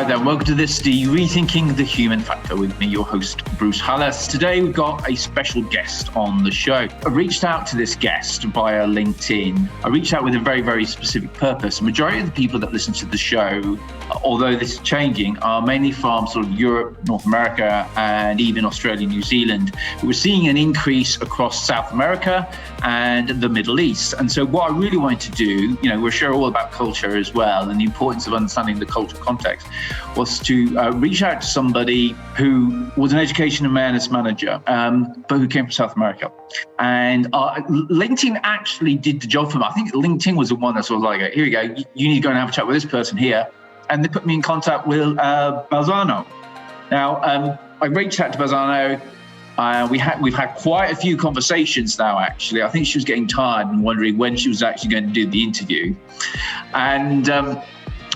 there, welcome to this, the Rethinking the Human Factor with me, your host, Bruce Hallas. Today we've got a special guest on the show. I reached out to this guest via LinkedIn. I reached out with a very, very specific purpose. The majority of the people that listen to the show, although this is changing, are mainly from sort of Europe, North America, and even Australia, New Zealand. We're seeing an increase across South America and the Middle East. And so what I really wanted to do, we're sure all about culture as well, and the importance of understanding the cultural context, was to reach out to somebody who was an education awareness manager, but who came from South America. And LinkedIn actually did the job for me. I think LinkedIn was the one that sort of like, here you go, you need to go and have a chat with this person here. And they put me in contact with Balzano. Now, I reached out to Balzano. We've had quite a few conversations now, actually. I think she was getting tired and wondering when she was actually going to do the interview. And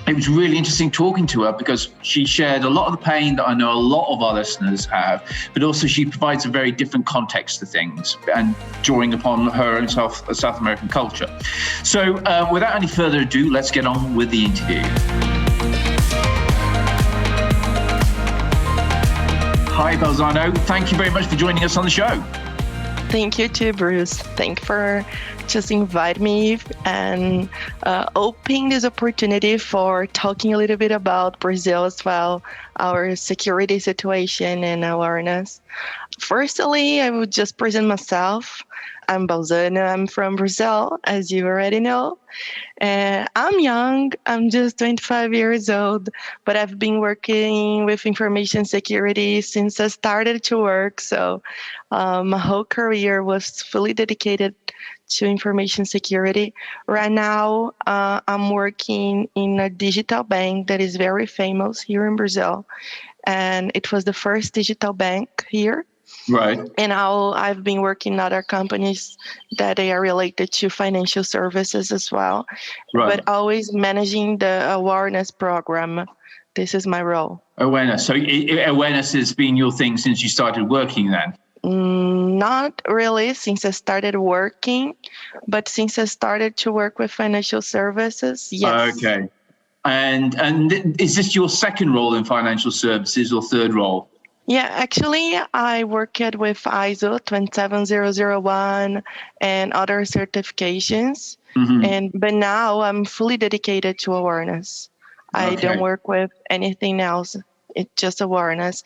it was really interesting talking to her because she shared a lot of the pain that I know a lot of our listeners have, but also she provides a very different context to things and drawing upon her own South American culture. So without any further ado, let's get on with the interview. Hi, Balzano. Thank you very much for joining us on the show. Thank you too, Bruce. Thank you for just inviting me and opening this opportunity for talking a little bit about Brazil as well, our security situation and awareness. Firstly, I would just present myself. I'm Balzano. I'm from Brazil, as you already know. I'm young. I'm just 25 years old, but I've been working with information security since I started to work. So my whole career was fully dedicated to information security. Right now, I'm working in a digital bank that is very famous here in Brazil. And it was the first digital bank here. Right. And now I've been working in other companies that they are related to financial services as well, right. But always managing the awareness program. This is my role. Awareness. So awareness has been your thing since you started working then? Not really since I started working, but since I started to work with financial services, yes. Okay. And is this your second role in financial services or third role? Yeah, actually, I worked with ISO 27001 and other certifications. Mm-hmm. But now I'm fully dedicated to awareness. Okay. I don't work with anything else. It's just awareness.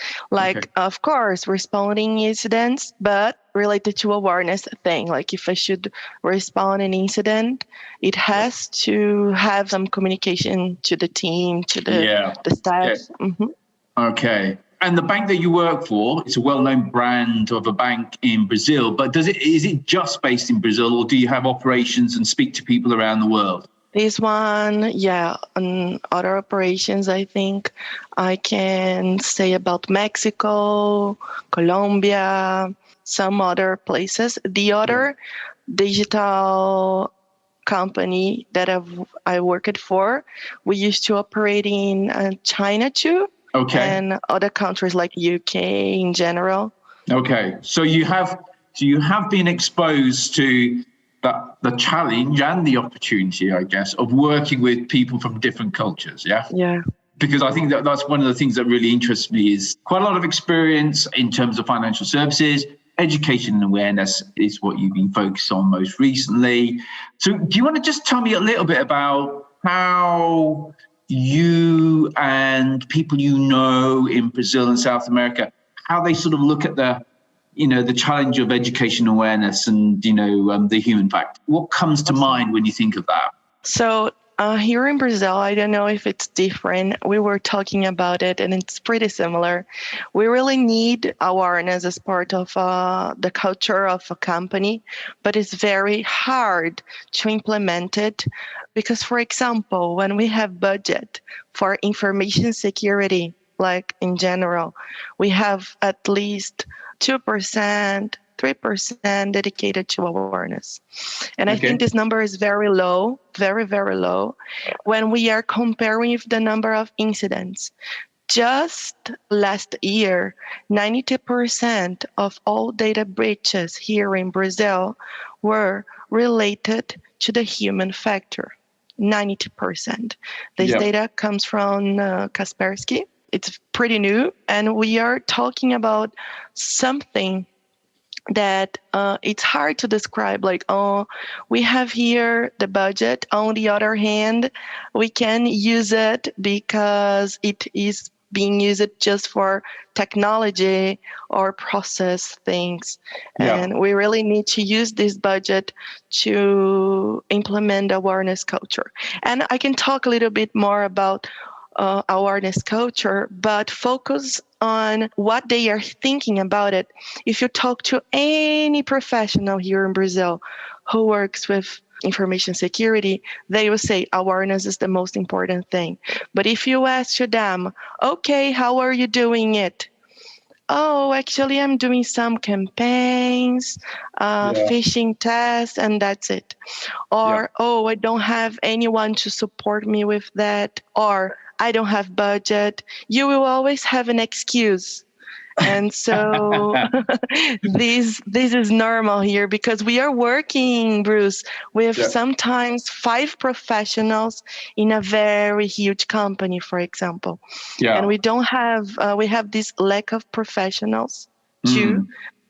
Of course, responding incidents, but related to awareness thing. Like if I should respond an incident, it has to have some communication to the team, to the staff. Yeah. Mm-hmm. Okay. And the bank that you work for, it's a well-known brand of a bank in Brazil, but is it just based in Brazil, or do you have operations and speak to people around the world? This one, and other operations, I think I can say about Mexico, Colombia, some other places. The other digital company that I worked for, we used to operate in China too. Okay. And other countries like UK in general. Okay. So you have been exposed to the challenge and the opportunity, I guess, of working with people from different cultures, yeah? Yeah. Because I think that's one of the things that really interests me is quite a lot of experience in terms of financial services. Education and awareness is what you've been focused on most recently. So do you want to just tell me a little bit about how you and people in Brazil and South America, how they sort of look at the challenge of education awareness and, the human factor? What comes to mind when you think of that? So here in Brazil, I don't know if it's different. We were talking about it and it's pretty similar. We really need awareness as part of the culture of a company, but it's very hard to implement it because, for example, when we have budget for information security, like in general, we have at least 2%, 3% dedicated to awareness. And I think this number is very low, very, very low, when we are comparing with the number of incidents. Just last year, 92% of all data breaches here in Brazil were related to the human factor. 92%. This Yeah. data comes from Kaspersky. It's pretty new, and we are talking about something that it's hard to describe, like, oh, we have here the budget. On the other hand, we can use it because it is being used just for technology or process things. Yeah. And we really need to use this budget to implement awareness culture. And I can talk a little bit more about awareness culture, but focus on what they are thinking about it. If you talk to any professional here in Brazil who works with information security, they will say awareness is the most important thing. But if you ask them, okay, how are you doing it? Oh, actually, I'm doing some campaigns, Yeah. phishing tests, and that's it. Yeah. Or, oh, I don't have anyone to support me with that. Or, I don't have budget. You will always have an excuse. And so this is normal here because we are working, Bruce, with Yeah. sometimes 5 professionals in a very huge company, for example. And Yeah. we don't have, we have this lack of professionals too. Mm.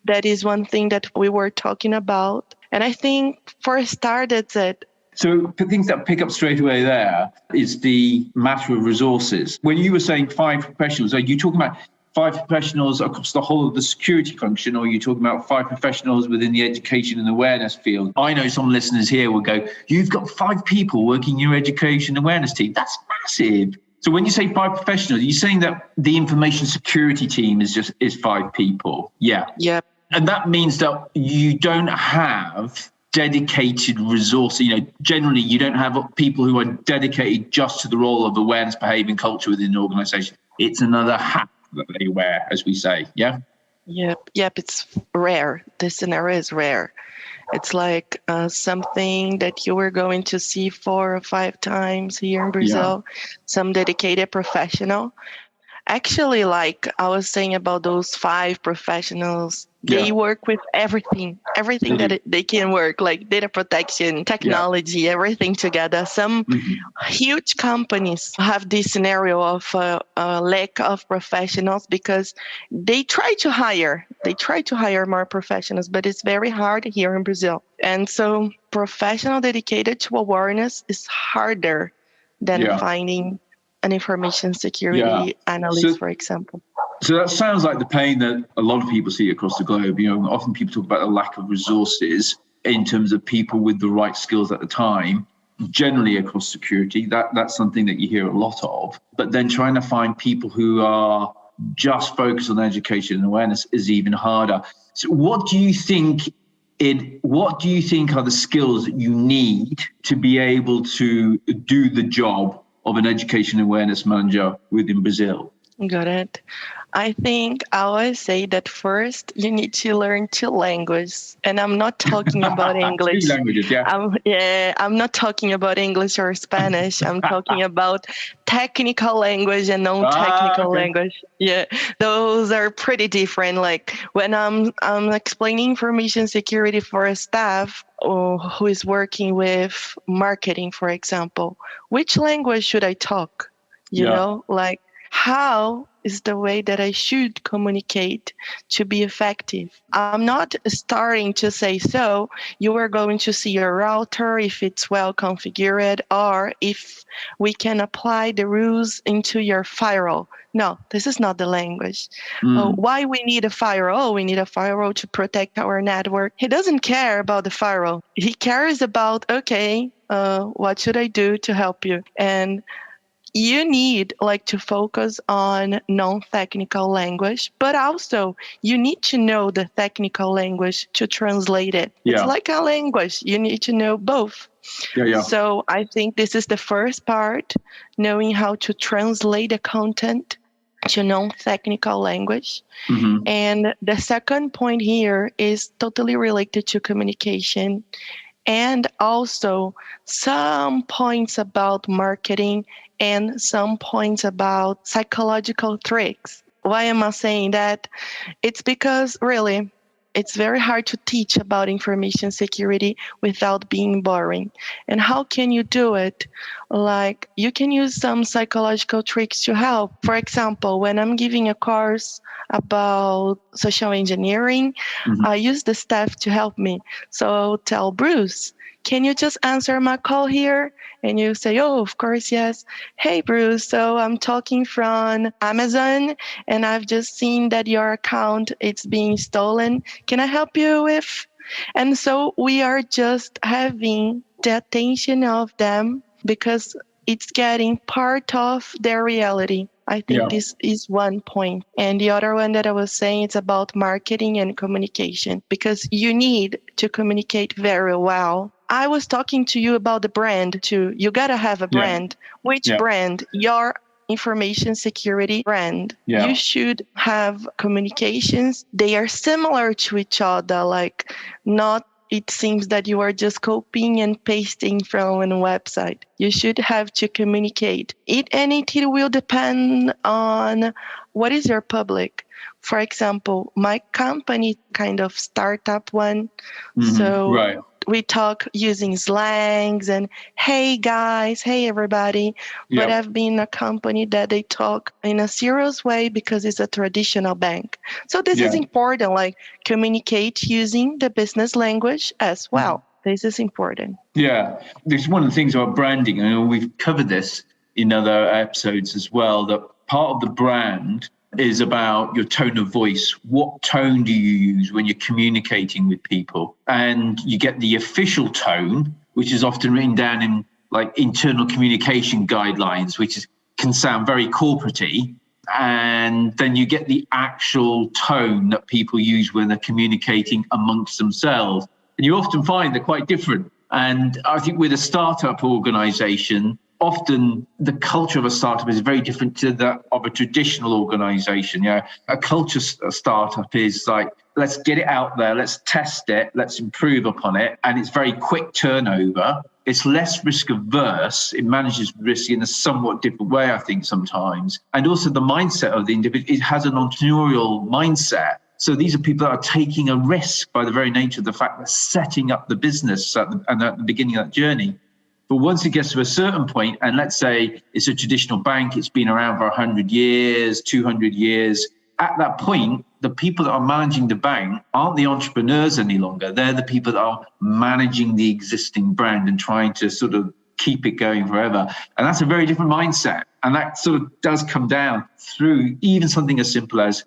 That is one thing that we were talking about. And I think for a start, that's it. So the things that pick up straight away there is the matter of resources. When you were saying 5 professionals, are you talking about 5 professionals across the whole of the security function, or are you talking about 5 professionals within the education and awareness field? I know some listeners here will go, you've got 5 people working in your education awareness team. That's massive. So when you say 5 professionals, are you saying that the information security team is 5 people? Yeah. Yep. And that means that you don't have dedicated resources. Generally, you don't have people who are dedicated just to the role of awareness, behaviour, and culture within an organisation. It's another hat that they wear, as we say. Yeah. Yep. It's rare. This scenario is rare. It's like something that you were going to see 4 or 5 times here in Brazil. Yeah. Some dedicated professional. Actually, like I was saying about those 5 professionals, they work with everything that they can work, like data protection, technology, everything together. Some huge companies have this scenario of a lack of professionals because they try to hire more professionals, but it's very hard here in Brazil. And so professional dedicated to awareness is harder than finding an information security analyst, for example. So that sounds like the pain that a lot of people see across the globe. Often people talk about the lack of resources in terms of people with the right skills at the time, generally across security. That's something that you hear a lot of. But then trying to find people who are just focused on education and awareness is even harder. So what do you think are the skills that you need to be able to do the job of an education awareness manager within Brazil? Got it. I think I always say that first you need to learn 2 languages, and I'm not talking about English. 2 languages, yeah. I'm not talking about English or Spanish. I'm talking about technical language and non-technical language. Yeah, those are pretty different. Like when I'm explaining information security for a staff who is working with marketing, for example, which language should I talk? You know, like how is the way that I should communicate to be effective? I'm not starting to say, so you are going to see your router if it's well configured or if we can apply the rules into your firewall. No, this is not the language. Why we need a firewall? We need a firewall to protect our network. He doesn't care about the firewall. He cares about, okay, what should I do to help you? And you need to focus on non-technical language, but also you need to know the technical language to translate it. It's like a language. You need to know both. So I think this is the first part, knowing how to translate the content to non-technical language. And the second point here is totally related to communication and also some points about marketing and some points about psychological tricks. Why am I saying that? It's because really, it's very hard to teach about information security without being boring. And how can you do it? Like, you can use some psychological tricks to help. For example, when I'm giving a course about social engineering, I use the staff to help me. So I'll tell Bruce, can you just answer my call here? And you say, oh, of course, yes. Hey, Bruce, so I'm talking from Amazon and I've just seen that your account is being stolen. Can I help you with? And so we are just having the attention of them because it's getting part of their reality. I think this is one point. And the other one that I was saying, it's about marketing and communication, because you need to communicate very well. I was talking to you about the brand too. You got to have a brand. Which brand? Your information security brand. You should have communications. They are similar to each other, like not it seems that you are just copying and pasting from a website. You should have to communicate it, and it will depend on what is your public. For example, my company kind of startup one. So we talk using slangs and hey guys, hey everybody. But I've been a company that they talk in a serious way because it's a traditional bank. So this is important, like communicate using the business language as well. This is important. Yeah, this is one of the things about branding, and we've covered this in other episodes as well, that part of the brand is about your tone of voice. What tone do you use when you're communicating with people? And you get the official tone, which is often written down in like internal communication guidelines, which can sound very corporate-y. And then you get the actual tone that people use when they're communicating amongst themselves. And you often find they're quite different. And I think with a startup organization, often the culture of a startup is very different to that of a traditional organization. A culture startup is like, let's get it out there, let's test it, let's improve upon it. And it's very quick turnover. It's less risk averse. It manages risk in a somewhat different way, I think, sometimes. And also the mindset of the individual, it has an entrepreneurial mindset. So these are people that are taking a risk by the very nature of the fact that setting up the business at the beginning of that journey. But once it gets to a certain point, and let's say it's a traditional bank, it's been around for 100 years, 200 years, at that point, the people that are managing the bank aren't the entrepreneurs any longer. They're the people that are managing the existing brand and trying to sort of keep it going forever. And that's a very different mindset. And that sort of does come down through even something as simple as,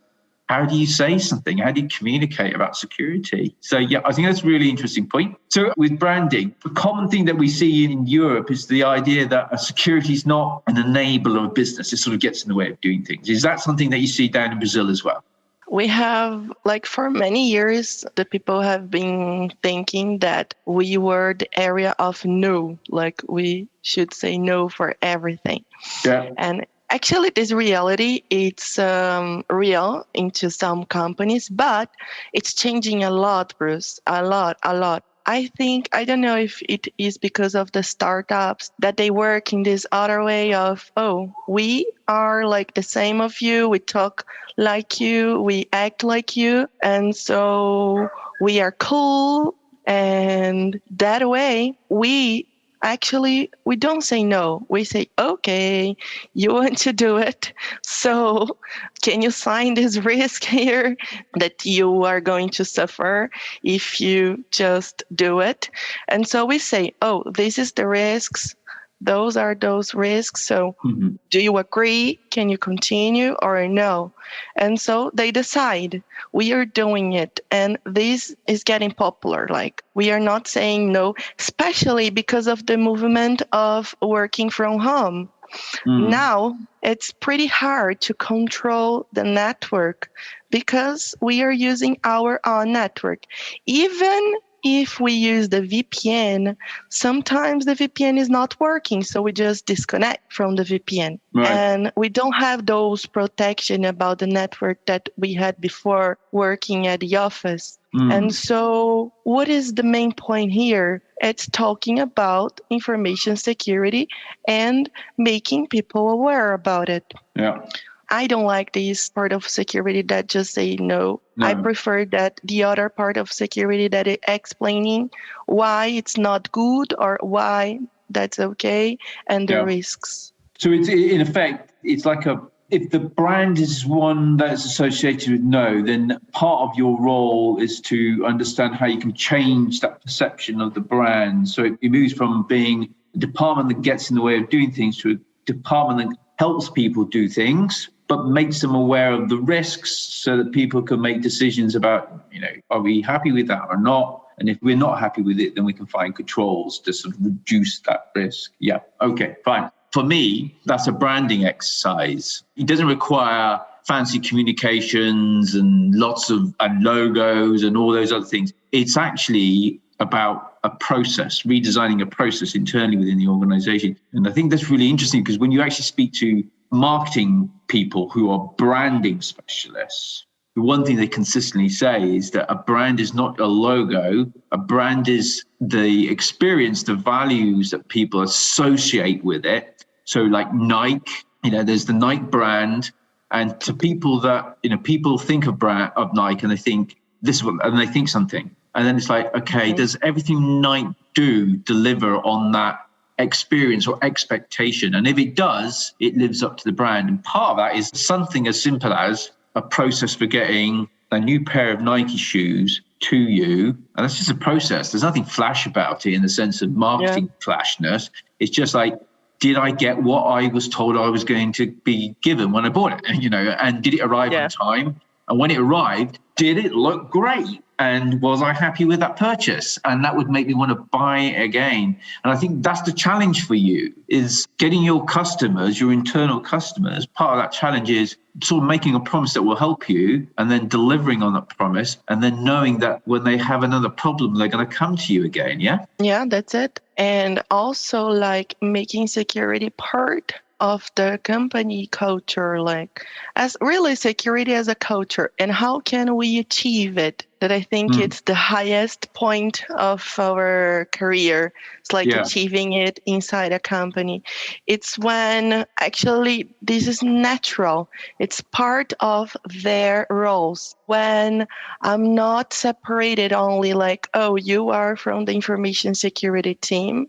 how do you say something? How do you communicate about security? So, yeah, I think that's a really interesting point. So with branding, the common thing that we see in Europe is the idea that security is not an enabler of business. It sort of gets in the way of doing things. Is that something that you see down in Brazil as well? We have, like for many years, the people have been thinking that we were the area of no, like we should say no for everything. Yeah. And actually, this reality, it's real into some companies, but it's changing a lot, Bruce, a lot. I don't know if it is because of the startups that they work in this other way of, oh, we are like the same of you, we talk like you, we act like you, and so we are cool. And that way, we don't say no. We say, okay, you want to do it. So can you sign this risk here that you are going to suffer if you just do it? And so we say, oh, this is the risks. Those are those risks. So do you agree? Can you continue or no? And so they decide we are doing it. And this is getting popular. Like we are not saying no, especially because of the movement of working from home. Now it's pretty hard to control the network because we are using our own network. Even if we use the VPN, sometimes the VPN is not working, so we just disconnect from the VPN. Right. And we don't have those protection about the network that we had before working at the office. And so what is the main point here? It's talking about information security and making people aware about it. Yeah. I don't like this part of security that just say no. I prefer that the other part of security that is explaining why it's not good or why that's okay and the risks. So it's in effect, it's like if the brand is one that's associated with no, then part of your role is to understand how you can change that perception of the brand. So it moves from being a department that gets in the way of doing things to a department that helps people do things, but makes them aware of the risks so that people can make decisions about, are we happy with that or not? And if we're not happy with it, then we can find controls to sort of reduce that risk. Yeah, okay, fine. For me, that's a branding exercise. It doesn't require fancy communications and lots of logos and all those other things. It's actually about a process, redesigning a process internally within the organization. And I think that's really interesting because when you actually speak to marketing people who are branding specialists, the one thing they consistently say is that a brand is not a logo. A brand is the experience, the values that people associate with it. So like Nike, there's the Nike brand. And to people that, people think of Nike and they think this one, and they think something. And then it's like, okay, does everything Nike do deliver on that experience or expectation? And if it does, it lives up to the brand. And part of that is something as simple as a process for getting a new pair of Nike shoes to you. And that's just a process. There's nothing flash about it in the sense of marketing flashness. It's just like, did I get what I was told I was going to be given when I bought it? And did it arrive on time? And when it arrived, did it look great? And was I happy with that purchase? And that would make me want to buy it again. And I think that's the challenge for you, is getting your customers, your internal customers. Part of that challenge is sort of making a promise that will help you and then delivering on that promise and then knowing that when they have another problem, they're going to come to you again. Yeah? Yeah, that's it. And also like making security part of the company culture, like as really security as a culture, and how can we achieve it? That I think it's the highest point of our career. It's like achieving it inside a company. It's when actually this is natural. It's part of their roles. When I'm not separated only like, oh, you are from the information security team,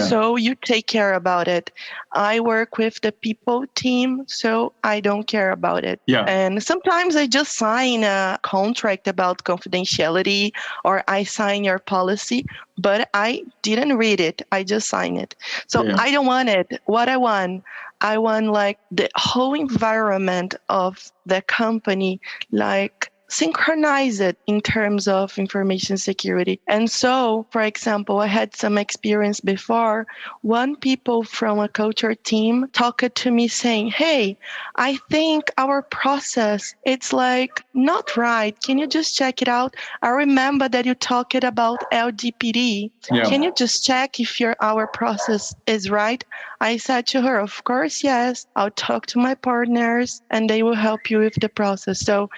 so you take care about it. I work with the people team, so I don't care about it. And sometimes I just sign a contract about confidentiality or I sign your policy, but I didn't read it. I just sign it. So I don't want it. What I want like the whole environment of the company, like synchronize it in terms of information security. And so, for example, I had some experience before. One people from a culture team talked to me saying, hey, I think our process, it's like not right. Can you just check it out? I remember that you talked about LGPD. Can you just check if our process is right? I said to her, of course, yes. I'll talk to my partners and they will help you with the process. So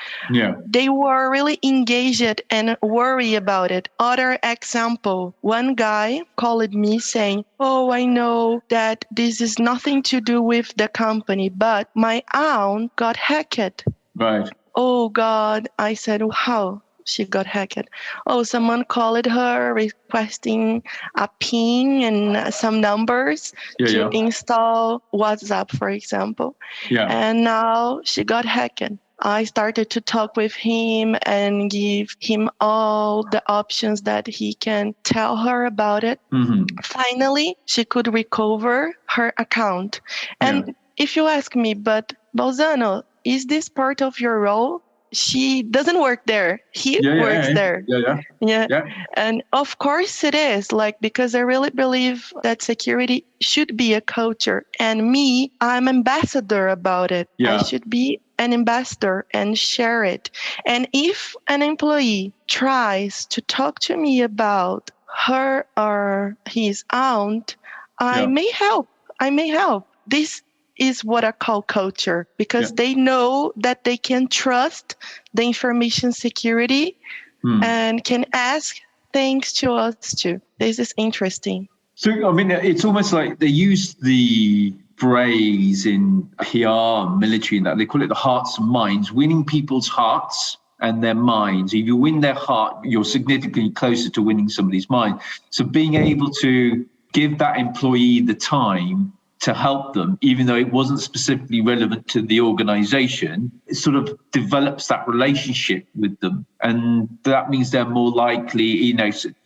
they were really engaged and worried about it. Other example, one guy called me saying, oh, I know that this is nothing to do with the company, but my aunt got hacked. Right. Oh, God. I said, how? She got hacked. Oh, someone called her requesting a PIN and some numbers to install WhatsApp, for example. And now she got hacked. I started to talk with him and give him all the options that he can tell her about it. Finally, she could recover her account. And if you ask me, but Balzano, is this part of your role? She doesn't work there. He works there. And of course it is, like, because I really believe that security should be a culture. And me, I'm ambassador about it. I should be an ambassador and share it. And if an employee tries to talk to me about her or his aunt, I may help. This is what I call culture, because they know that they can trust the information security and can ask things to us too. This is interesting. So, I mean, it's almost like they use the phrase in PR, military, and that they call it the hearts and minds, winning people's hearts and their minds. If you win their heart, you're significantly closer to winning somebody's mind. So being able to give that employee the time to help them, even though it wasn't specifically relevant to the organization, it sort of develops that relationship with them. And that means they're more likely,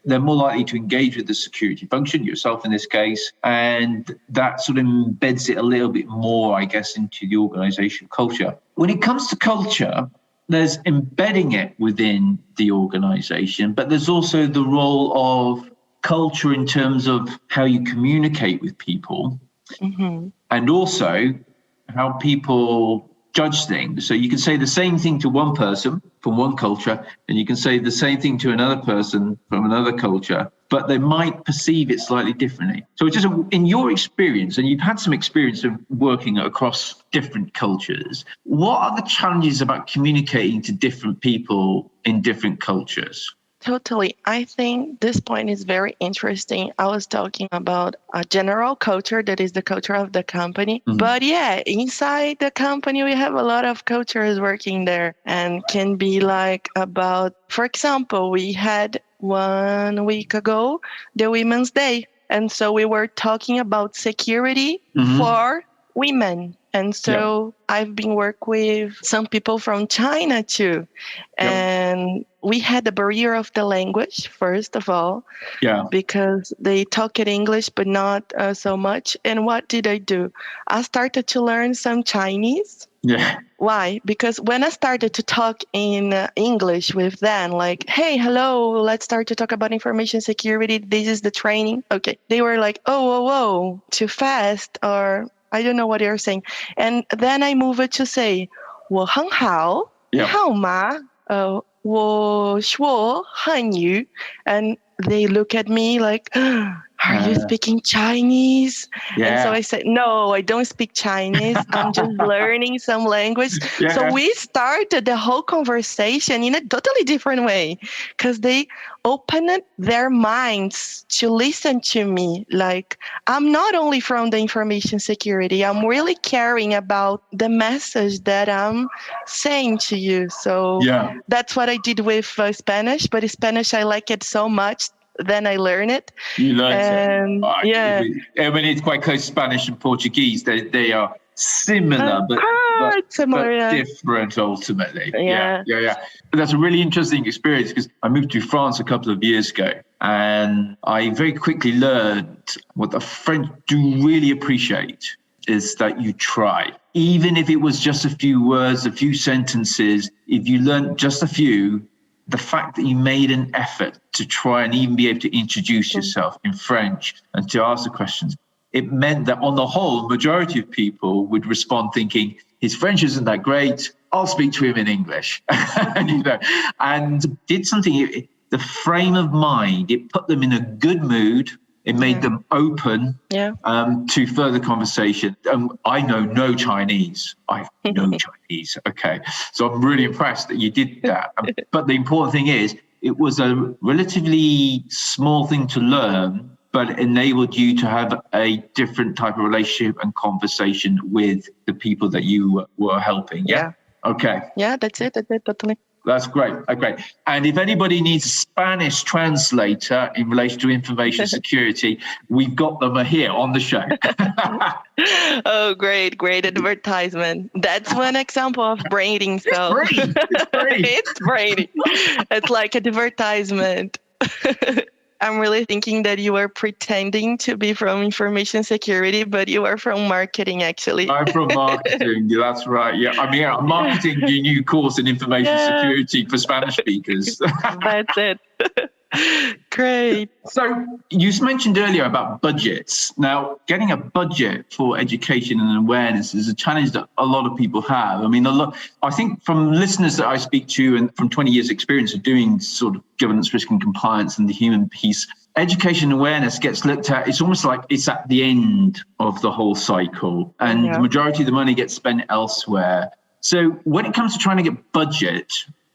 they're more likely to engage with the security function, yourself in this case, and that sort of embeds it a little bit more, I guess, into the organization culture. When it comes to culture, there's embedding it within the organization, but there's also the role of culture in terms of how you communicate with people. Mm-hmm. And also how people judge things. So you can say the same thing to one person from one culture, and you can say the same thing to another person from another culture, but they might perceive it slightly differently. So it's just in your experience, and you've had some experience of working across different cultures, what are the challenges about communicating to different people in different cultures? Totally. I think this point is very interesting. I was talking about a general culture that is the culture of the company. Mm-hmm. But yeah, inside the company, we have a lot of cultures working there and can be like about, for example, we had 1 week ago, the Women's Day. And so we were talking about security for women. And so I've been working with some people from China too. And we had the barrier of the language, first of all, because they talk in English, but not so much. And what did I do? I started to learn some Chinese. Yeah. Why? Because when I started to talk in English with them, like, hey, hello, let's start to talk about information security. This is the training. Okay. They were like, oh, whoa, too fast, or I don't know what they're saying. And then I moved to say, 我很好, 好吗? 我说汉语. And they look at me like, are you speaking Chinese? And so I said, no, I don't speak Chinese. I'm just learning some language. So we started the whole conversation in a totally different way because they opened their minds to listen to me. Like, I'm not only from the information security, I'm really caring about the message that I'm saying to you. So that's what I did with Spanish, but Spanish, I like it so much. Then I learn it. You learn it. I mean, it's quite close to Spanish and Portuguese. They are similar, but different ultimately. Yeah. But that's a really interesting experience because I moved to France a couple of years ago, and I very quickly learned what the French do really appreciate is that you try. Even if it was just a few words, a few sentences, if you learned just a few, the fact that you made an effort to try and even be able to introduce yourself in French and to ask the questions, it meant that on the whole, majority of people would respond thinking, his French isn't that great, I'll speak to him in English. And did something, the frame of mind, it put them in a good mood. It made them open to further conversation. I know no Chinese. I know Chinese. Okay. So I'm really impressed that you did that. But the important thing is, it was a relatively small thing to learn, but it enabled you to have a different type of relationship and conversation with the people that you were helping. Yeah. Okay. Yeah, that's it. Totally. That's great. Okay. And if anybody needs a Spanish translator in relation to information security, we've got them here on the show. Oh, great advertisement. That's one example of branding. So it's free. It's branding. It's like an advertisement. I'm really thinking that you are pretending to be from information security, but you are from marketing, actually. I'm from marketing. That's right. Yeah. I mean, I'm marketing a new course in information security for Spanish speakers. That's it. Great. So you mentioned earlier about budgets. Now, getting a budget for education and awareness is a challenge that a lot of people have. I mean, I think from listeners that I speak to and from 20 years experience of doing sort of governance, risk and compliance and the human piece, education awareness gets looked at, it's almost like it's at the end of the whole cycle and the majority of the money gets spent elsewhere. So when it comes to trying to get budget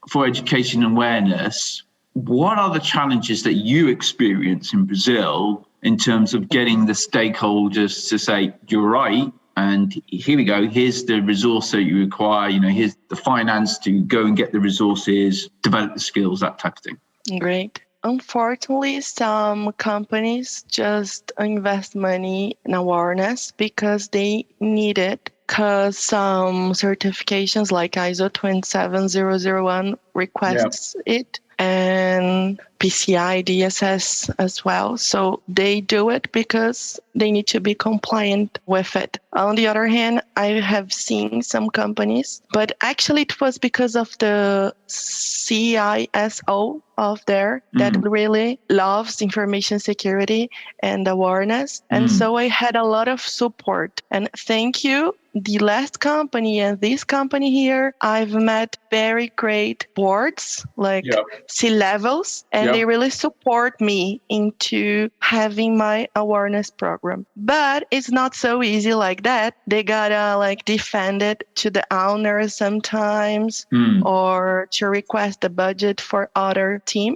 for education awareness, what are the challenges that you experience in Brazil in terms of getting the stakeholders to say, you're right, and here we go. Here's the resource that you require. Here's the finance to go and get the resources, develop the skills, that type of thing. Great. Unfortunately, some companies just invest money in awareness because they need it, because some certifications like ISO 27001 requests it, and PCI DSS as well. So they do it because they need to be compliant with it. On the other hand, I have seen some companies, but actually it was because of the CISO of there that really loves information security and awareness. And so I had a lot of support. And thank you. The last company and this company here, I've met very great boards, like C-levels, and they really support me into having my awareness program. But it's not so easy like that. They gotta defend it to the owner sometimes or to request the budget for other team.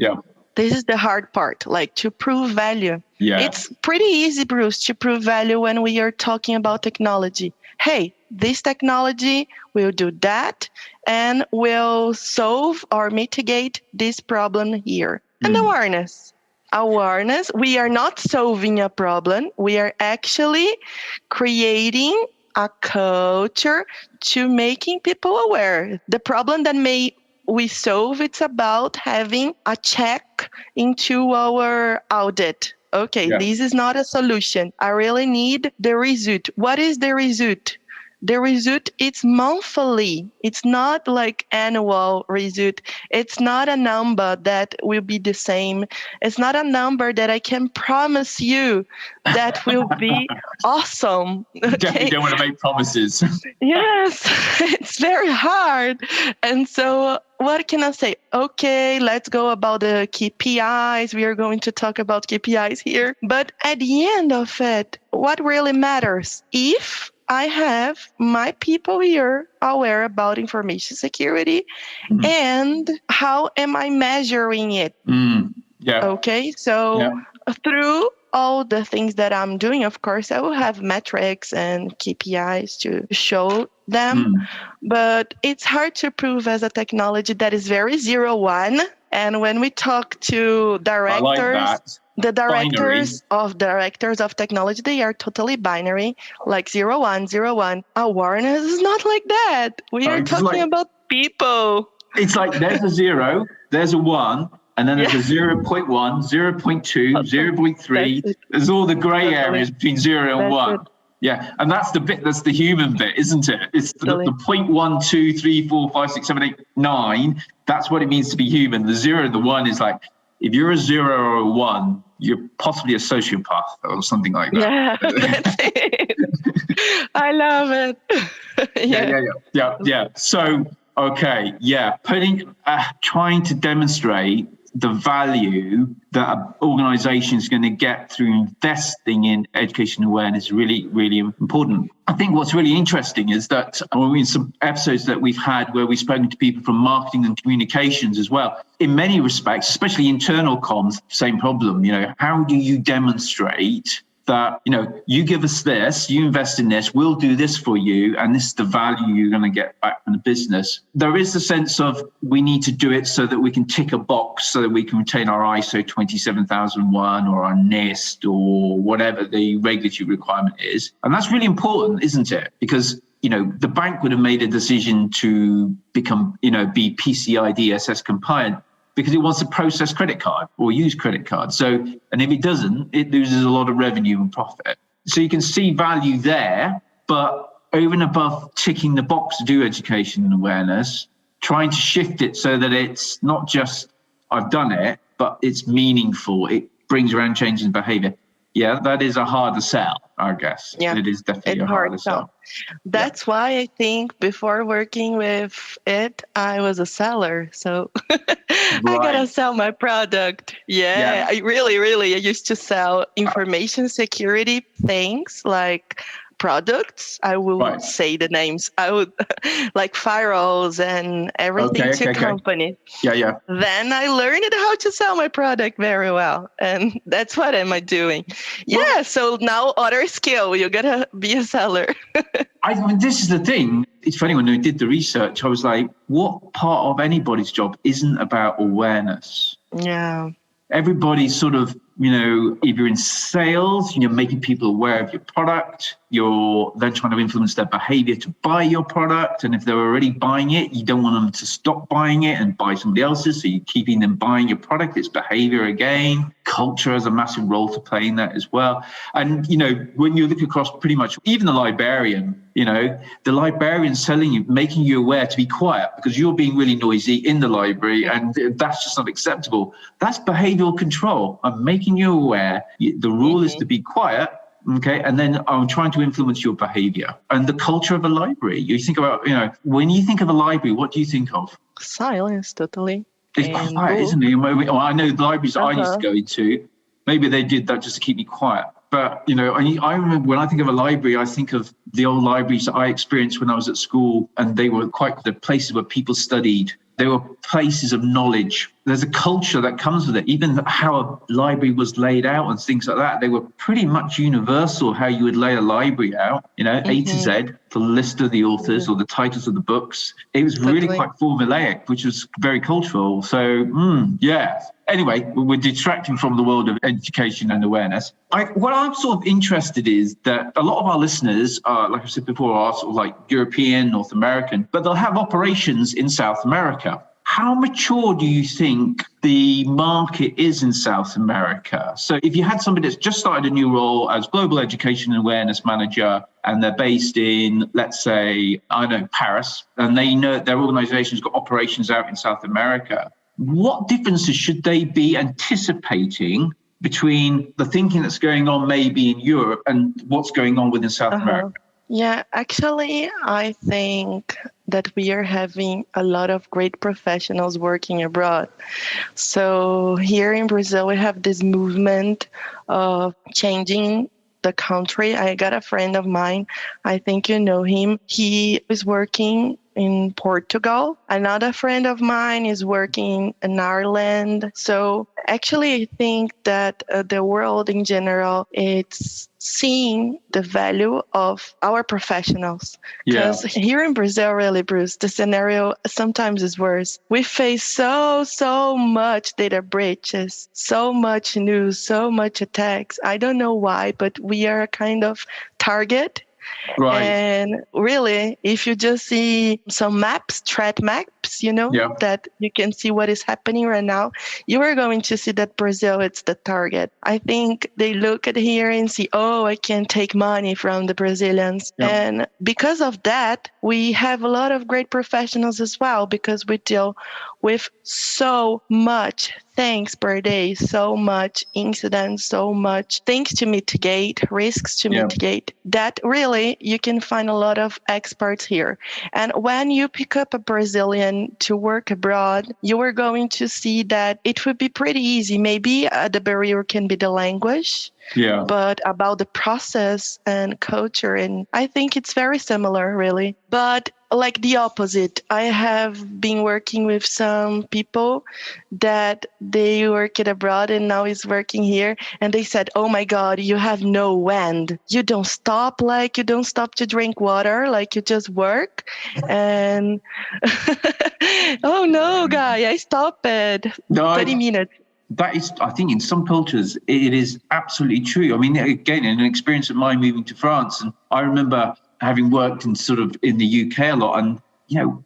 This is the hard part, to prove value. It's pretty easy, Bruce, to prove value when we are talking about technology. Hey, this technology will do that and will solve or mitigate this problem here. And awareness. Awareness, we are not solving a problem. We are actually creating a culture to making people aware. The problem that we solve, it's about having a check into our audit. Okay, this is not a solution. I really need the result. What is the result? The result is monthly. It's not like annual result. It's not a number that will be the same. It's not a number that I can promise you that will be awesome. Okay? Definitely don't want to make promises. Yes, it's very hard. And so what can I say? Okay, let's go about the KPIs. We are going to talk about KPIs here. But at the end of it, what really matters? If I have my people here aware about information security and how am I measuring it? Okay, so through all the things that I'm doing, of course, I will have metrics and KPIs to show them, but it's hard to prove as a technology that is very 0-1. And when we talk to directors, the directors of technology, they are totally binary, like 0-1, 0-1. Awareness is not like that. We are talking about people. It's like there's a 0, there's a 1, and then there's a 0.1, 0.2, 0.3. There's all the gray areas between 0 and 1. Yeah, and that's the bit, that's the human bit, isn't it? It's the 0.1, 2, 3, 4, 5, 6, 7, 8, 9. That's what it means to be human. The 0, the 1 is like, if you're a 0 or a 1, you're possibly a sociopath or something like that. Yeah, that's it. I love it. Yeah. So, okay, trying to demonstrate the value that an organization is going to get through investing in education awareness is really, really important. I think what's really interesting is that in some episodes that we've had where we've spoken to people from marketing and communications as well, in many respects, especially internal comms, same problem. How do you demonstrate that, you give us this, you invest in this, we'll do this for you, and this is the value you're going to get back from the business. There is a sense of we need to do it so that we can tick a box, so that we can retain our ISO 27001 or our NIST or whatever the regulatory requirement is. And that's really important, isn't it? Because the bank would have made a decision to become, be PCI DSS compliant because it wants to process credit card or use credit card. So, and if it doesn't, it loses a lot of revenue and profit. So you can see value there, but over and above ticking the box to do education and awareness, trying to shift it so that it's not just I've done it, but it's meaningful. It brings around change in behavior. Yeah, that is a harder sell, I guess. Yeah, it is definitely a harder sell. That's why I think before working with it, I was a seller. So I gotta sell my product. I really, I used to sell information security things like products. I will say the names. I would like firewalls and everything to company. Yeah. Then I learned how to sell my product very well. And that's what am I doing. Yeah, so now other skill, you gotta be a seller. I mean, this is the thing. It's for anyone who did the research. I was like, what part of anybody's job isn't about awareness? Yeah. Everybody's sort of, if you're in sales, you're making people aware of your product. You're then trying to influence their behavior to buy your product. And if they're already buying it, you don't want them to stop buying it and buy somebody else's. So you're keeping them buying your product. It's behavior again. Culture has a massive role to play in that as well. And, when you look across pretty much even the librarian, the librarian's telling you, making you aware to be quiet because you're being really noisy in the library and that's just not acceptable. That's behavioral control. I'm making you aware. The rule is to be quiet. Okay. And then I'm trying to influence your behavior and the culture of a library. You think about, when you think of a library, what do you think of? Silence, totally. It's quiet, isn't it? Well, I know the libraries I used to go into, maybe they did that just to keep me quiet. But, I remember when I think of a library, I think of the old libraries that I experienced when I was at school, and they were quite the places where people studied. They were places of knowledge. There's a culture that comes with it. Even how a library was laid out and things like that, they were pretty much universal how you would lay a library out, A to Z, the list of the authors or the titles of the books. It was really quite formulaic, which was very cultural. So, yeah. Anyway, we're detracting from the world of education and awareness. What I'm sort of interested is that a lot of our listeners, like I said before, are sort of like European, North American, but they'll have operations in South America. How mature do you think the market is in South America? So if you had somebody that's just started a new role as Global Education and Awareness Manager, and they're based in, let's say, Paris, and they know their organization's got operations out in South America, what differences should they be anticipating between the thinking that's going on maybe in Europe and what's going on within South America? Yeah, actually, I think that we are having a lot of great professionals working abroad. So here in Brazil, we have this movement of changing the country. I got a friend of mine, I think you know him. He is working in Portugal. Another friend of mine is working in Ireland. So actually, I think that the world in general, it's seeing the value of our professionals. Because here in Brazil, really, Bruce, the scenario sometimes is worse. We face so much data breaches, so much news, so much attacks. I don't know why, but we are a kind of target. Right. And really, if you just see some maps, threat maps, that you can see what is happening right now, you are going to see that Brazil, it's the target. I think they look at here and see, I can take money from the Brazilians. Yep. And because of that, we have a lot of great professionals as well, because we deal with so much things per day, so much incidents, so much things to mitigate, risks to mitigate, that really you can find a lot of experts here. And when you pick up a Brazilian to work abroad, you are going to see that it would be pretty easy. Maybe the barrier can be the language. Yeah. But about the process and culture, and I think it's very similar, really. But like the opposite, I have been working with some people that they work it abroad and now is working here, and they said, "Oh my God, you have no end. You don't stop, you don't stop to drink water, you just work." And oh no, guy, I stopped at 30 minutes. That is, I think in some cultures, it is absolutely true. I mean, again, in an experience of mine moving to France, and I remember having worked in the UK a lot, and,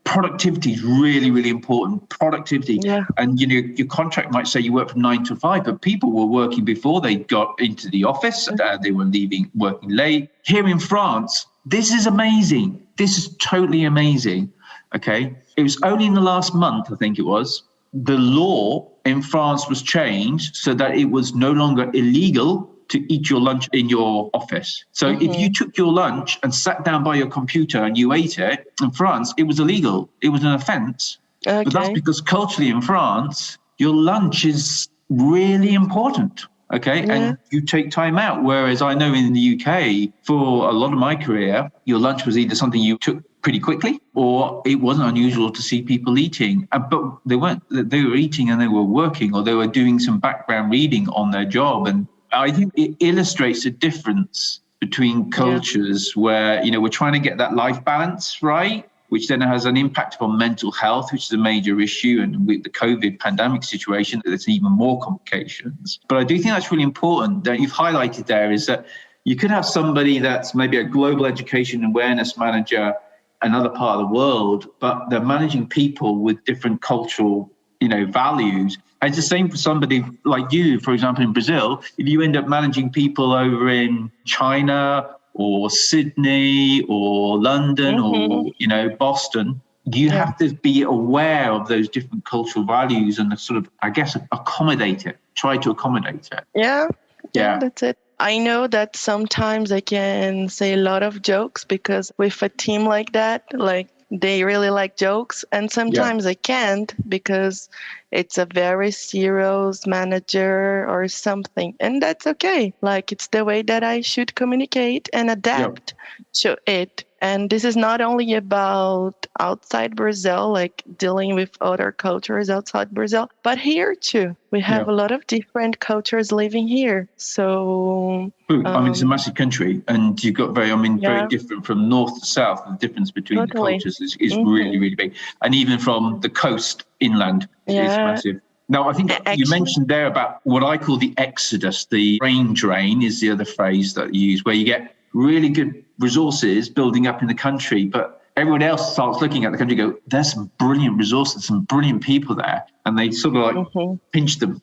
productivity is really, really important. Productivity. Yeah. And, your contract might say you work from 9 to 5, but people were working before they got into the office. They were working late. Here in France, this is amazing. This is totally amazing. Okay. It was only in the last month, I think it was, the law in France was changed so that it was no longer illegal to eat your lunch in your office. So if you took your lunch and sat down by your computer and you ate it, in France, it was illegal. It was an offense. Okay. But that's because culturally in France, your lunch is really important. Okay. Yeah. And you take time out. Whereas I know in the UK, for a lot of my career, your lunch was either something you took pretty quickly or it wasn't unusual to see people eating. But they weren't, they were eating and they were working, or they were doing some background reading on their job. And I think it illustrates the difference between cultures where, we're trying to get that life balance right, which then has an impact on mental health, which is a major issue. And with the COVID pandemic situation, there's even more complications. But I do think that's really important that you've highlighted there, is that you could have somebody that's maybe a global education awareness manager in another part of the world, but they're managing people with different cultural values. And it's the same for somebody like you, for example, in Brazil. If you end up managing people over in China or Sydney or London or, Boston, you have to be aware of those different cultural values and sort of, I guess, accommodate it, try to accommodate it. Yeah, that's it. I know that sometimes I can say a lot of jokes because with a team like that, like they really like jokes, and sometimes I can't because it's a very serious manager or something, and that's okay. Like it's the way that I should communicate and adapt to it. And this is not only about outside Brazil, like dealing with other cultures outside Brazil, but here too. We have a lot of different cultures living here. So it's a massive country, and you've got very different from north to south. The difference between the cultures is really, really big. And even from the coast inland, it's massive. Now, I think you mentioned there about what I call the exodus. The brain drain is the other phrase that you use, where you get really good resources building up in the country, but everyone else starts looking at the country and go, there's some brilliant resources, some brilliant people there. And they sort of like pinch them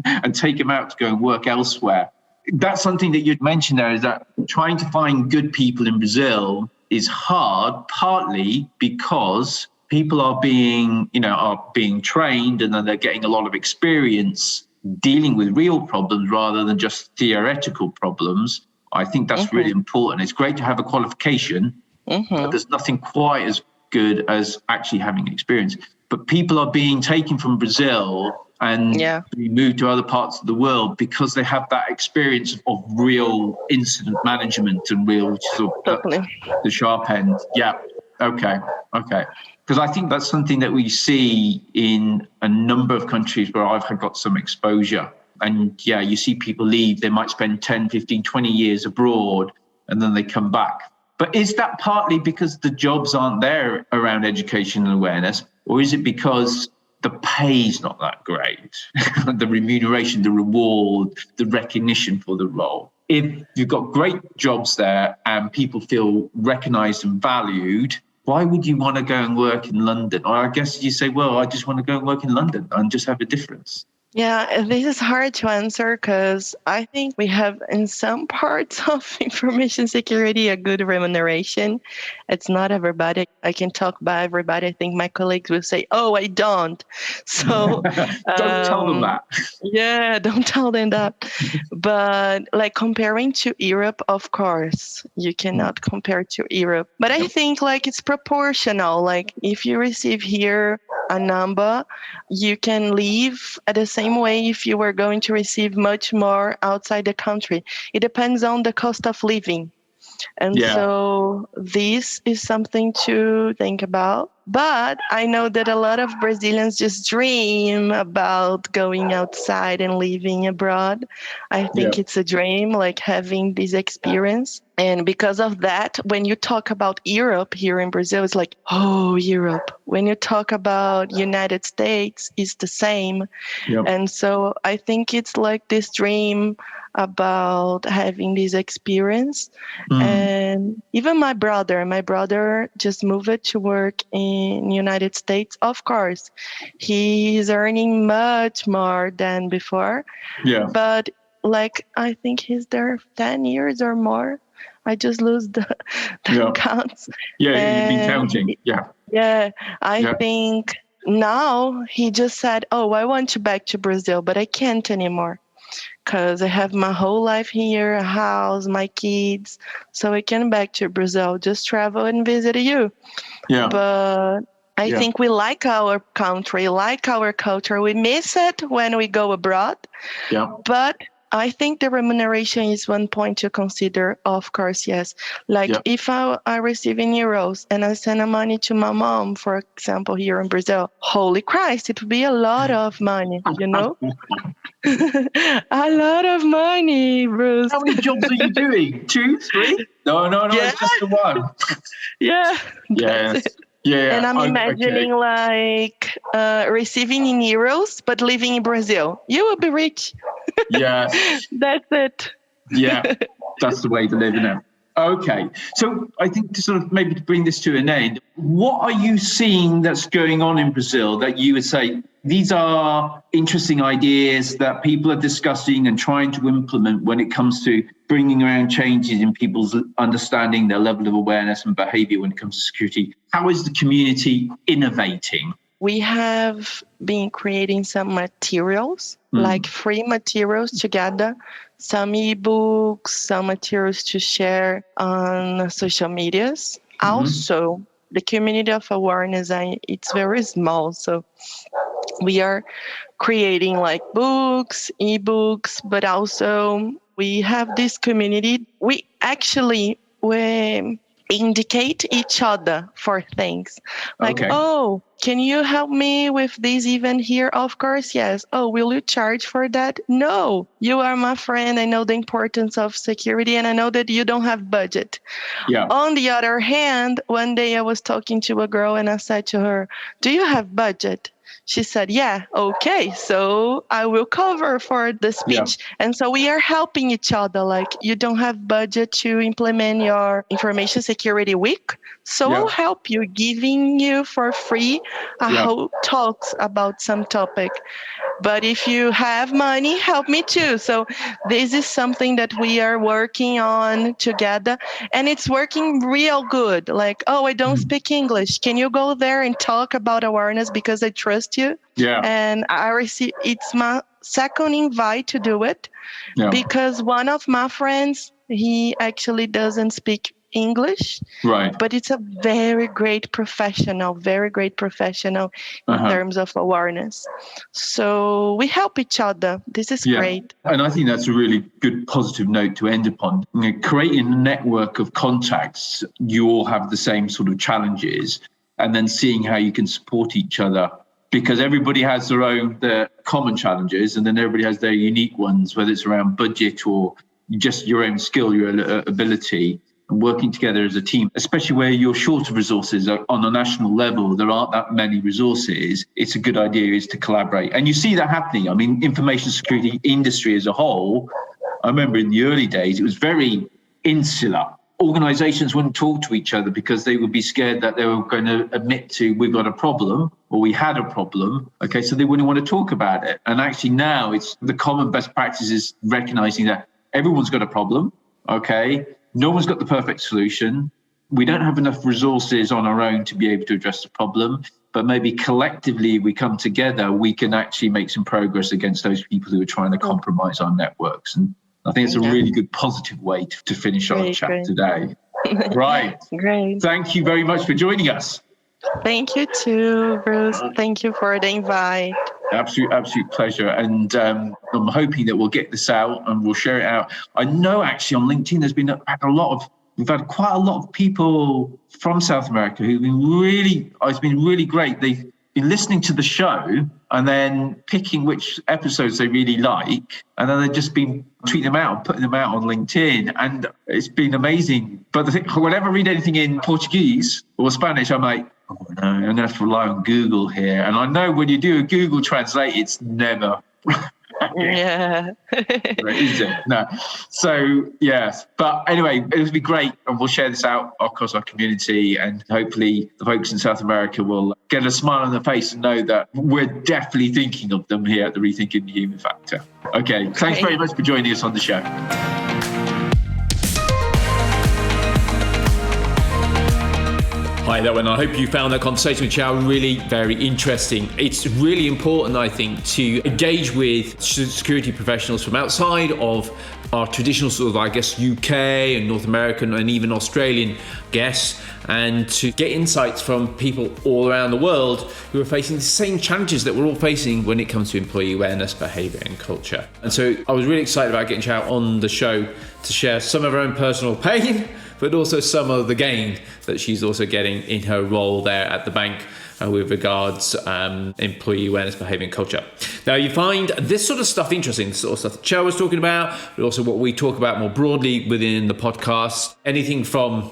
and take them out to go and work elsewhere. That's something that you'd mentioned there, is that trying to find good people in Brazil is hard, partly because people are being trained, and then they're getting a lot of experience dealing with real problems rather than just theoretical problems. I think that's really important. It's great to have a qualification, but there's nothing quite as good as actually having experience. But people are being taken from Brazil and being moved to other parts of the world because they have that experience of real incident management and real sort of the sharp end. Yeah. Okay. Because I think that's something that we see in a number of countries where I've got some exposure. And you see people leave, they might spend 10, 15, 20 years abroad, and then they come back. But is that partly because the jobs aren't there around education and awareness, or is it because the pay's not that great? The remuneration, the reward, the recognition for the role. If you've got great jobs there and people feel recognised and valued, why would you want to go and work in London? Or I guess you say, well, I just want to go and work in London and just have a difference. Yeah, this is hard to answer because I think we have in some parts of information security a good remuneration. It's not everybody. I can talk about everybody. I think my colleagues will say, oh, I don't. So don't tell them that. Yeah, don't tell them that. But like comparing to Europe, of course, you cannot compare to Europe. But I think like it's proportional. Like if you receive here a number, you can live at the same way if you were going to receive much more outside the country. It depends on the cost of living. And so this is something to think about. But I know that a lot of Brazilians just dream about going outside and living abroad. I think it's a dream, like having this experience. And because of that, when you talk about Europe here in Brazil, it's like, oh, Europe. When you talk about United States, it's the same. And so I think it's like this dream about having this experience. And even my brother just moved to work in United States. Of course, he's earning much more than before. But like, I think he's there 10 years or more. I just lose the counts. You've been counting. I think now he just said, oh, I want to back to Brazil, but I can't anymore. Because I have my whole life here, a house, my kids, so I can back to Brazil, just travel and visit you. But I think we like our country, like our culture. We miss it when we go abroad. But I think the remuneration is one point to consider, of course, yes. Like if I receive in euros and I send the money to my mom, for example, here in Brazil, holy Christ, it would be a lot of money, you know? A lot of money, Bruce. How many jobs are you doing? 2, 3? No, Yeah. it's just the one. Yeah. Yes. Yeah. And I'm imagining like receiving in euros, but living in Brazil. You will be rich. Yeah. That's it. Yeah. That's the way to live now. Okay. So I think to sort of maybe to bring this to an end, what are you seeing that's going on in Brazil that you would say these are interesting ideas that people are discussing and trying to implement when it comes to bringing around changes in people's understanding, their level of awareness and behavior when it comes to security? How is the community innovating? We have been creating some materials, like free materials together, some ebooks, some materials to share on social medias. Also, the community of awareness, it's very small. So we are creating like books, ebooks, but also we have this community. We indicate each other for things like, oh, can you help me with this event here? Of course, yes. Oh, will you charge for that? No, you are my friend. I know the importance of security and I know that you don't have budget. Yeah. On the other hand, one day I was talking to a girl and I said to her, do you have budget? She said, yeah, okay, so I will cover for the speech. Yeah. And so we are helping each other. Like, you don't have budget to implement your information security week, so I'll help you, giving you for free a whole talks about some topic. But if you have money, help me too. So this is something that we are working on together, and it's working real good. Like, oh, I don't speak English. Can you go there and talk about awareness because I trust you? Yeah. And it's my second invite to do it because one of my friends, he actually doesn't speak English, right? But it's a very great professional in terms of awareness. So we help each other. This is great. And I think that's a really good positive note to end upon. You know, creating a network of contacts, you all have the same sort of challenges, and then seeing how you can support each other, because everybody has their common challenges, and then everybody has their unique ones, whether it's around budget or just your own skill, your ability. And working together as a team, especially where you're short of resources on a national level, there aren't that many resources. It's a good idea is to collaborate. And you see that happening. I mean, information security industry as a whole, I remember in the early days, it was very insular. Organizations wouldn't talk to each other because they would be scared that they were going to admit to, we've got a problem or we had a problem. Okay, so they wouldn't want to talk about it. And actually now it's the common best practice is recognizing that everyone's got a problem. Okay. No one's got the perfect solution. We don't have enough resources on our own to be able to address the problem, but maybe collectively we come together, we can actually make some progress against those people who are trying to compromise our networks. And I think it's a really good positive way to finish our chat today. Right. Great. Thank you very much for joining us. Thank you too, Bruce. Thank you for the invite. Absolute pleasure. And I'm hoping that we'll get this out and we'll share it out. I know actually on LinkedIn we've had quite a lot of people from South America who've been it's been really great. They've been listening to the show and then picking which episodes they really like. And then they've just been tweeting them out, putting them out on LinkedIn. And it's been amazing. But the thing, whenever I read anything in Portuguese or Spanish, I'm like, oh no, I'm going to have to rely on Google here. And I know when you do a Google Translate, it's never. Yeah. Is it? No. So, yes. But anyway, it would be great. And we'll share this out across our community. And hopefully the folks in South America will get a smile on their face and know that we're definitely thinking of them here at the Rethinking the Human Factor. Okay. Thanks very much for joining us on the show. Hi there, and I hope you found that conversation with Chow really very interesting. It's really important, I think, to engage with security professionals from outside of our traditional sort of, I guess, UK and North American and even Australian guests, and to get insights from people all around the world who are facing the same challenges that we're all facing when it comes to employee awareness, behaviour and culture. And so I was really excited about getting Chow on the show to share some of her own personal pain, but also some of the gain that she's also getting in her role there at the bank with regards employee awareness, behaviour and culture. Now, you find this sort of stuff interesting, the sort of stuff that Chow was talking about, but also what we talk about more broadly within the podcast. Anything from,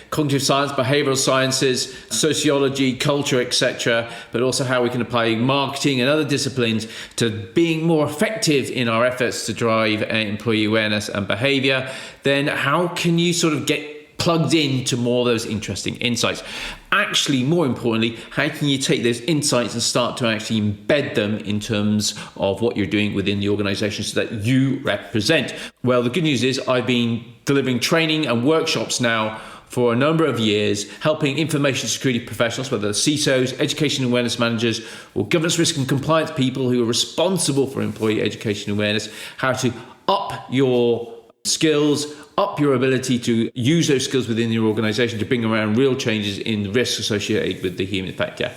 cognitive science, behavioural sciences, sociology, culture, etc., but also how we can apply marketing and other disciplines to being more effective in our efforts to drive employee awareness and behaviour. Then how can you sort of get plugged into more of those interesting insights? Actually, more importantly, how can you take those insights and start to actually embed them in terms of what you're doing within the organization so that you represent? Well, the good news is I've been delivering training and workshops now for a number of years, helping information security professionals, whether they're CISOs, education awareness managers, or governance, risk and compliance people who are responsible for employee education awareness, how to up your skills, up your ability to use those skills within your organization to bring around real changes in the risks associated with the human factor.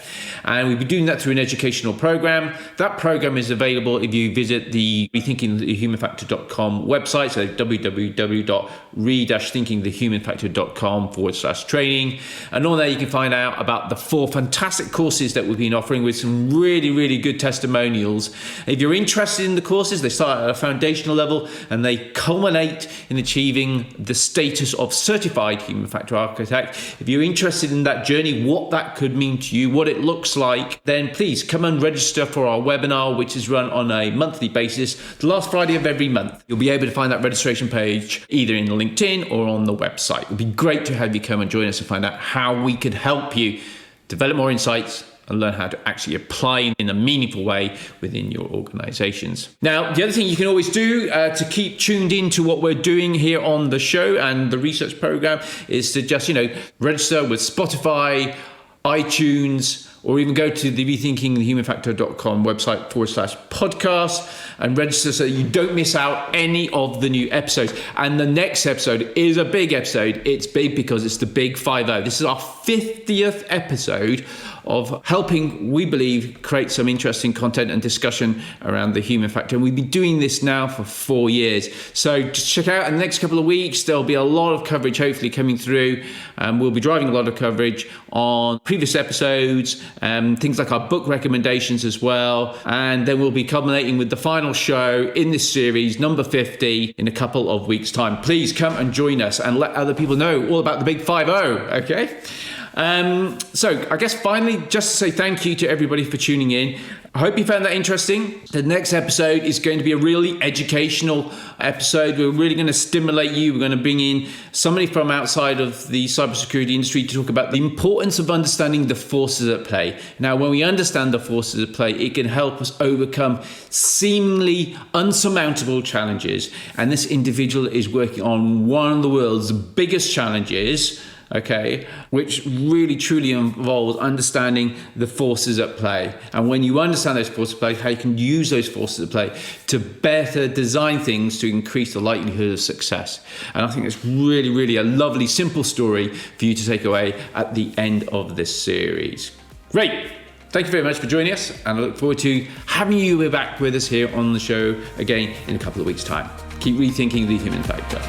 And we'll be doing that through an educational program. That program is available if you visit the rethinkingthehumanfactor.com website, so www.re-thinkingthehumanfactor.com/training. And on there you can find out about the 4 fantastic courses that we've been offering with some really, really good testimonials. If you're interested in the courses, they start at a foundational level and they culminate in achieving the status of certified human factor architect. If you're interested in that journey, what that could mean to you, what it looks like, then please come and register for our webinar, which is run on a monthly basis, the last Friday of every month. You'll be able to find that registration page either in LinkedIn or on the website. It would be great to have you come and join us and find out how we could help you develop more insights and learn how to actually apply in a meaningful way within your organizations. Now, the other thing you can always do to keep tuned into what we're doing here on the show and the research program is to just, register with Spotify, iTunes, or even go to the rethinkingthehumanfactor.com website /podcast and register so that you don't miss out any of the new episodes. And the next episode is a big episode. It's big because it's the Big 50. This is our 50th episode of helping, we believe, create some interesting content and discussion around the human factor. And we've been doing this now for 4 years. So just check out in the next couple of weeks, there'll be a lot of coverage hopefully coming through. We'll be driving a lot of coverage on previous episodes, things like our book recommendations as well. And then we'll be culminating with the final show in this series, number 50, in a couple of weeks' time. Please come and join us and let other people know all about the Big 50, okay? So I guess finally, just to say thank you to everybody for tuning in. I hope you found that interesting. The next episode is going to be a really educational episode. We're really going to stimulate you. We're going to bring in somebody from outside of the cybersecurity industry to talk about the importance of understanding the forces at play. Now, when we understand the forces at play, it can help us overcome seemingly unsurmountable challenges. And this individual is working on one of the world's biggest challenges, okay, which really truly involves understanding the forces at play. And when you understand those forces at play, how you can use those forces at play to better design things to increase the likelihood of success. And I think it's really, really a lovely, simple story for you to take away at the end of this series. Great. Thank you very much for joining us, and I look forward to having you back with us here on the show again in a couple of weeks' time. Keep rethinking the human factor.